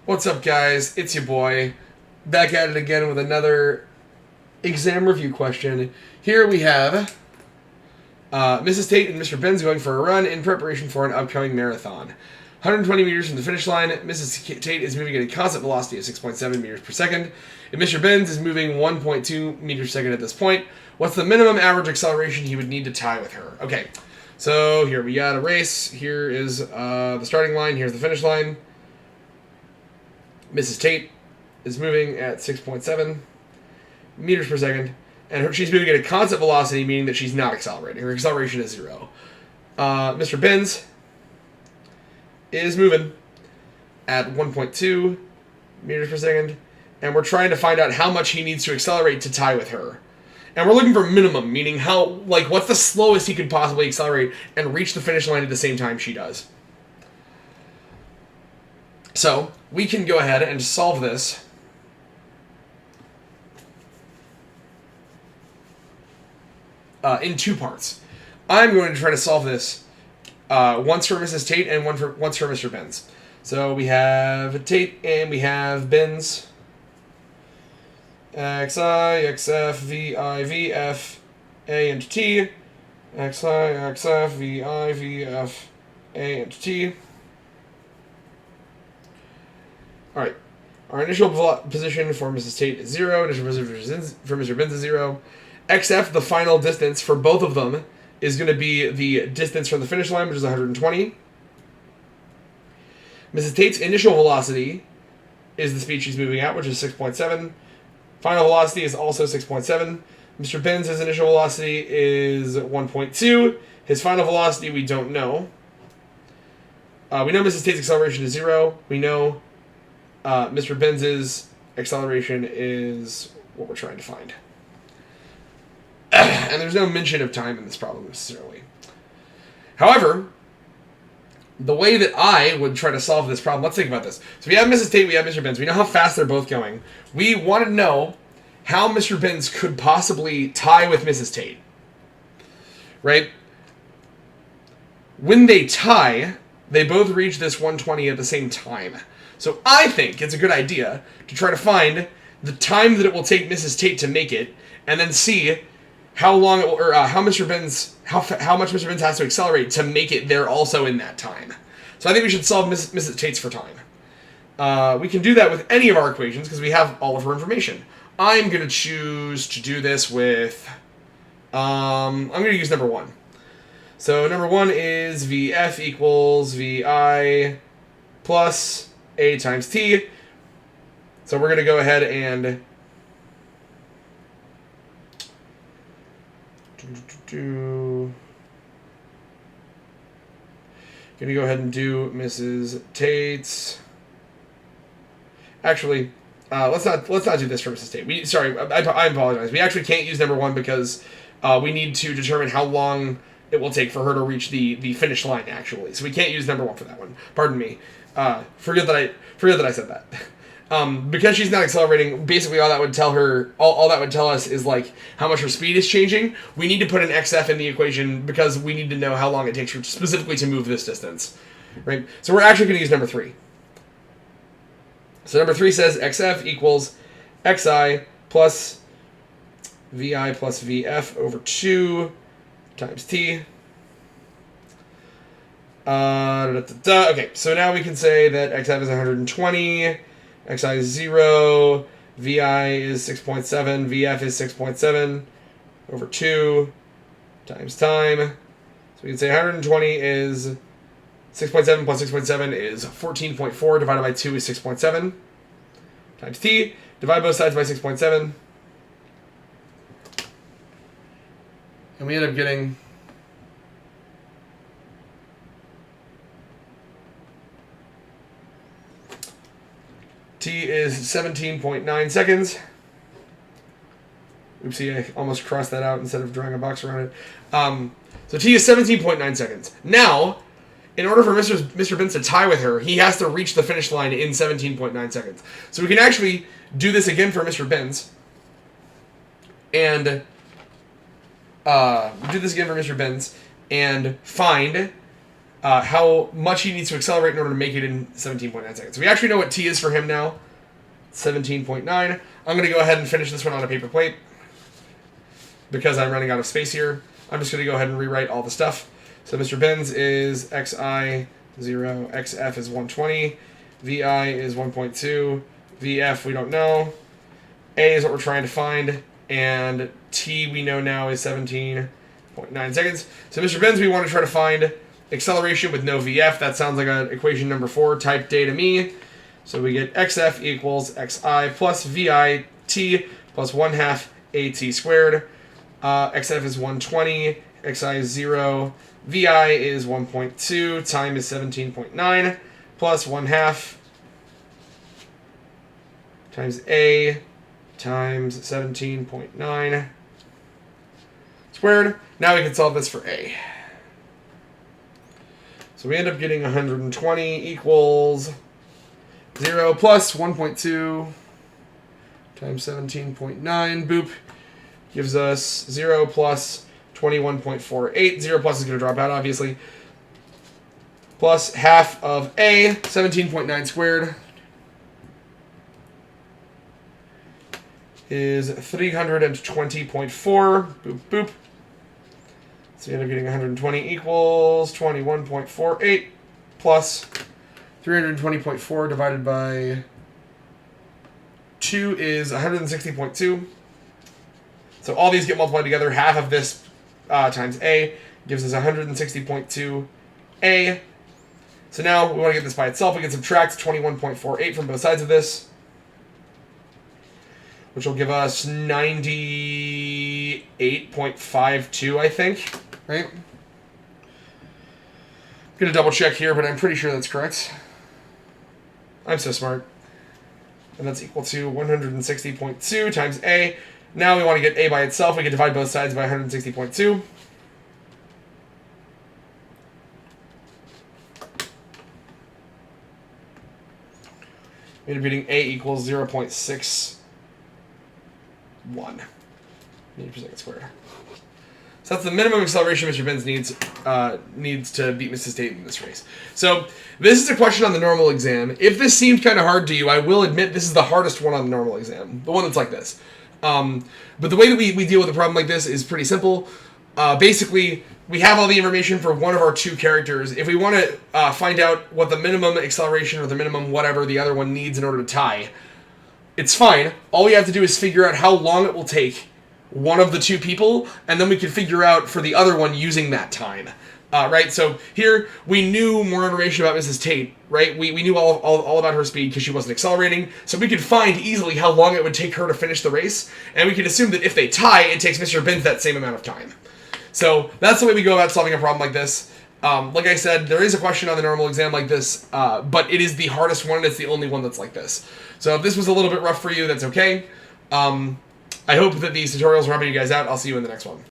What's up, guys? It's your boy. Back at it again with another exam review question. Here we have Mrs. Tate and Mr. Benz going for a run in preparation for an upcoming marathon. 120 meters from the finish line, Mrs. Tate is moving at a constant velocity of 6.7 meters per second, and Mr. Benz is moving 1.2 meters per second at this point. What's the minimum average acceleration he would need to tie with her? Okay, so here we got a race. Here is the starting line. Here's the finish line. Mrs. Tate is moving at 6.7 meters per second, and she's moving at a constant velocity, meaning that she's not accelerating. Her acceleration is 0. Mr. Benz is moving at 1.2 meters per second, and we're trying to find out how much he needs to accelerate to tie with her. And we're looking for minimum, meaning what's the slowest he could possibly accelerate and reach the finish line at the same time she does. So, we can go ahead and solve this in two parts. I'm going to try to solve this once for Mrs. Tate and once for Mr. Benz. So we have Tate and we have Benz. Xi, xf, vi, vf, a into t. Xi, xf, vi, vf, a into t. Alright, our initial position for Mrs. Tate is 0, initial position for Mr. Benz is 0. XF, the final distance for both of them, is going to be the distance from the finish line, which is 120. Mrs. Tate's initial velocity is the speed she's moving at, which is 6.7. Final velocity is also 6.7. Mr. Benz's initial velocity is 1.2. His final velocity we don't know. We know Mrs. Tate's acceleration is 0. We know Mr. Benz's acceleration is what we're trying to find. And there's no mention of time in this problem necessarily. However, the way that I would try to solve this problem, let's think about this. So we have Mrs. Tate, we have Mr. Benz. We know how fast they're both going. We want to know how Mr. Benz could possibly tie with Mrs. Tate. Right? When they tie, they both reach this 120 at the same time. So I think it's a good idea to try to find the time that it will take Mrs. Tate to make it, and then see how long it will, or how much Mr. Benz has to accelerate to make it there also in that time. So I think we should solve Mrs. Tate's for time. We can do that with any of our equations because we have all of her information. I'm going to choose to do this with, I'm going to use number 1. So number 1 is Vf equals Vi plus A times T. So we're going to go ahead and going to go ahead and do Mrs. Tate's. Actually, let's not do this for Mrs. Tate. I apologize. We actually can't use number 1 because we need to determine how long it will take for her to reach the finish line. Actually, so we can't use number 1 for that one. Pardon me. Forget that I said that. Because she's not accelerating, basically all that would tell her, all that would tell us is like how much her speed is changing. We need to put an XF in the equation because we need to know how long it takes her specifically to move this distance, right? So we're actually going to use number 3. So number 3 says XF equals XI plus VI plus VF over 2 times T. Okay, so now we can say that XF is 120, XI is 0, VI is 6.7, VF is 6.7 over 2 times time. So we can say 120 is 6.7 plus 6.7 is 14.4 divided by 2 is 6.7 times T. Divide both sides by 6.7. And we end up getting T is 17.9 seconds. Oopsie, I almost crossed that out instead of drawing a box around it. So T is 17.9 seconds. Now, in order for Mr. Benz to tie with her, he has to reach the finish line in 17.9 seconds. So we can actually do this again for Mr. Benz. And do this again for Mr. Benz and find how much he needs to accelerate in order to make it in 17.9 seconds. So we actually know what t is for him now. 17.9. I'm going to go ahead and finish this one on a paper plate because I'm running out of space here. I'm just going to go ahead and rewrite all the stuff. So Mr. Benz is xi 0, xf is 120, vi is 1.2, vf we don't know, a is what we're trying to find, and t we know now is 17.9 seconds. So Mr. Benz, we want to try to find acceleration with no vf. That sounds like an equation number 4 type data to me. So we get xf equals xi plus vi t plus 1/2 at squared. Xf is 120, xi is 0, vi is 1.2, time is 17.9, plus 1/2 times a times 17.9 squared. Now we can solve this for a. So we end up getting 120 equals 0 plus 1.2 times 17.9, boop, gives us 0 plus 21.48. 0 plus is going to drop out, obviously. Plus half of a, 17.9 squared, is 320.4. Boop, boop. So you end up getting 120 equals 21.48 plus 320.4 divided by 2 is 160.2. So all these get multiplied together. Half of this times a gives us 160.2 a. So now we want to get this by itself. We can subtract 21.48 from both sides of this, which will give us 98.52, I think, right? I'm going to double check here, but I'm pretty sure that's correct. I'm so smart. And that's equal to 160.2 times a. Now we want to get a by itself. We can divide both sides by 160.2. We end up getting a equals 0.61 meters per second squared. So that's the minimum acceleration Mr. Benz needs to beat Mrs. Tate in this race. So this is a question on the normal exam. If this seemed kind of hard to you, I will admit this is the hardest one on the normal exam. The one that's like this. But the way that we deal with a problem like this is pretty simple. Basically, we have all the information for one of our two characters. If we want to find out what the minimum acceleration or the minimum whatever the other one needs in order to tie, it's fine. All we have to do is figure out how long it will take one of the two people, and then we can figure out for the other one using that time. Right? So here, we knew more information about Mrs. Tate, right? We knew all about her speed because she wasn't accelerating, so we could find easily how long it would take her to finish the race, and we can assume that if they tie, it takes Mr. Benz that same amount of time. So that's the way we go about solving a problem like this. Like I said, there is a question on the normal exam like this, but it is the hardest one, and it's the only one that's like this. So if this was a little bit rough for you, that's okay. I hope that these tutorials were helping you guys out. I'll see you in the next one.